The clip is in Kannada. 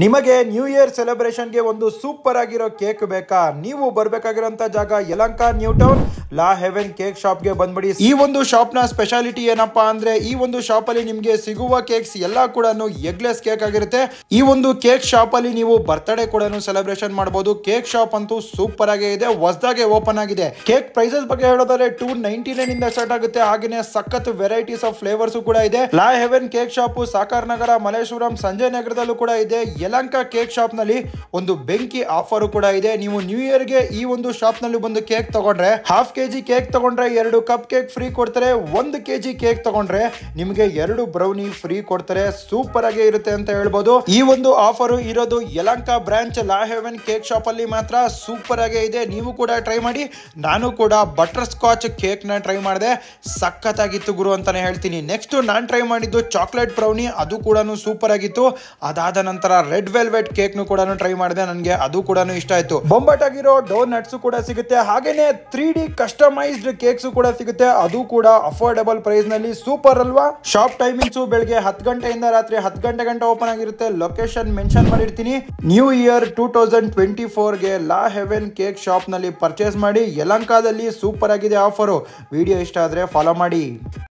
ನಿಮಗೆ ನ್ಯೂ ಇಯರ್ ಸೆಲೆಬ್ರೇಷನ್ಗೆ ಒಂದು ಸೂಪರ್ ಆಗಿರೋ ಕೇಕ್ ಬೇಕಾ? ನೀವು ಬರಬೇಕಾಗಿರೋಂಥ ಜಾಗ ಯಲಹಂಕ ನ್ಯೂ ಟೌನ್ ಲಾ ಹೆವೆನ್ ಕೇಕ್ ಶಾಪ್ಗೆ ಬಂದ್ಬಿಡಿ. ಈ ಒಂದು ಶಾಪ್ನ ಸ್ಪೆಷಾಲಿಟಿ ಏನಪ್ಪಾ ಅಂದ್ರೆ ಈ ಒಂದು ಶಾಪ್ ಅಲ್ಲಿ ನಿಮಗೆ ಸಿಗುವ ಕೇಕ್ಸ್ ಎಲ್ಲ ಕೂಡ ಎಗ್ಲೆಸ್ ಕೇಕ್ ಆಗಿರುತ್ತೆ. ಈ ಒಂದು ಕೇಕ್ ಶಾಪ್ ಅಲ್ಲಿ ನೀವು ಬರ್ತ್ಡೇ ಕೂಡ ಸೆಲೆಬ್ರೇಷನ್ ಮಾಡಬಹುದು. ಕೇಕ್ ಶಾಪ್ ಅಂತೂ ಸೂಪರ್ ಆಗಿ ಇದೆ, ಹೊಸದಾಗಿ ಓಪನ್ ಆಗಿದೆ. ಕೇಕ್ ಪ್ರೈಸಸ್ ಬಗ್ಗೆ ಹೇಳೋದಾದ್ರೆ 299 ಇಂದ ಸ್ಟಾರ್ಟ್ ಆಗುತ್ತೆ. ಹಾಗೇನೆ ಸಖತ್ ವೆರೈಟೀಸ್ ಆಫ್ ಫ್ಲೇವರ್ಸ್ ಕೂಡ ಇದೆ. ಲಾ ಹೆವೆನ್ ಕೇಕ್ ಶಾಪ್ ಸಾಕಾರ್ ನಗರ, ಮಲ್ಲೇಶ್ವರಂ, ಸಂಜಯ್ ನಗರದಲ್ಲೂ ಕೂಡ ಇದೆ. ಯಲಹಂಕ ಕೇಕ್ ಶಾಪ್ ನಲ್ಲಿ ಒಂದು ಬೆಂಕಿ ಆಫರ್ ಕೂಡ ಇದೆ. ನೀವು ನ್ಯೂ ಇಯರ್ ಗೆ ಈ ಒಂದು ಶಾಪ್ ನಲ್ಲಿ ಬಂದು ಕೇಕ್ ತಗೊಂಡ್ರೆ ಹಾಫ್ ಕೆಜಿ ಕೇಕ್ ತಗೊಂಡ್ರೆ 2 ಕಪ್ ಕೇಕ್ ಫ್ರೀ ಕೊಡ್ತಾರೆ. 1 ಕೆಜಿ ಕೇಕ್ ತಗೊಂಡ್ರೆ ನಿಮಗೆ 2 ಬ್ರೌನಿ ಫ್ರೀ ಕೊಡ್ತಾರೆ. ಸೂಪರ್ ಆಗಿ ಇರುತ್ತೆ ಅಂತ ಹೇಳ್ಬೋದು. ಈ ಒಂದು ಆಫರ್ ಇರೋದು ಯಲಹಂಕ ಬ್ರಾಂಚ್ ಲಾ ಹೆವೆನ್ ಕೇಕ್ ಶಾಪ್ ಅಲ್ಲಿ ಮಾತ್ರ. ಸೂಪರ್ ಆಗಿ ಇದೆ, ನೀವು ಕೂಡ ಟ್ರೈ ಮಾಡಿ. ನಾನು ಕೂಡ ಬಟರ್ ಸ್ಕಾಚ್ ಕೇಕ್ ನ ಟ್ರೈ ಮಾಡಿದೆ, ಸಖತ್ತಾಗಿತ್ತು ಗುರು ಅಂತಾನೆ ಹೇಳ್ತೀನಿ. ನೆಕ್ಸ್ಟ್ ನಾನು ಟ್ರೈ ಮಾಡಿದ್ದು ಚಾಕ್ಲೇಟ್ ಬ್ರೌನಿ, ಅದು ಕೂಡ ಸೂಪರ್ ಆಗಿತ್ತು. ಅದಾದ ನಂತರ ರೆಡ್ ವೆಲ್ವೆಟ್ ಕೇಕ್ ಕೂಡ ಟ್ರೈ ಮಾಡಿದೆ, ನನಗೆ ಅದು ಕೂಡ ಇಷ್ಟ ಆಯ್ತು. ಬೊಂಬಾಟಾಗಿರೋ ಡೋನಟ್ಸ್ ಕೂಡ ಸಿಗುತ್ತೆ. ಹಾಗೇನೆ 3D ಕಸ್ಟಮೈಸ್ಡ್ ಕೇಕ್ಸ್ ಕೂಡ ಸಿಗುತ್ತೆ, ಅದು ಕೂಡ ಅಫೋರ್ಡೆಬಲ್ ಪ್ರೈಸ್ ನಲ್ಲಿ. ಸೂಪರ್ ಅಲ್ವಾ? ಶಾಪ್ ಟೈಮಿಂಗ್ಸ್ ಬೆಳಗ್ಗೆ 10 ಗಂಟೆಯಿಂದ ರಾತ್ರಿ 10 ಗಂಟೆ ಗಂಟೆ ಓಪನ್ ಆಗಿರುತ್ತೆ. ಲೊಕೇಶನ್ ಮೆನ್ಷನ್ ಮಾಡಿರ್ತೀನಿ. ನ್ಯೂ ಇಯರ್ 2024 ಗೆ ಲಾ ಹೆವೆನ್ ಕೇಕ್ ಶಾಪ್ ನಲ್ಲಿ ಪರ್ಚೇಸ್ ಮಾಡಿ. ಯಲಹಂಕದಲ್ಲಿ ಸೂಪರ್ ಆಗಿದೆ ಆಫರ್. ವಿಡಿಯೋ ಇಷ್ಟ ಆದ್ರೆ ಫಾಲೋ ಮಾಡಿ.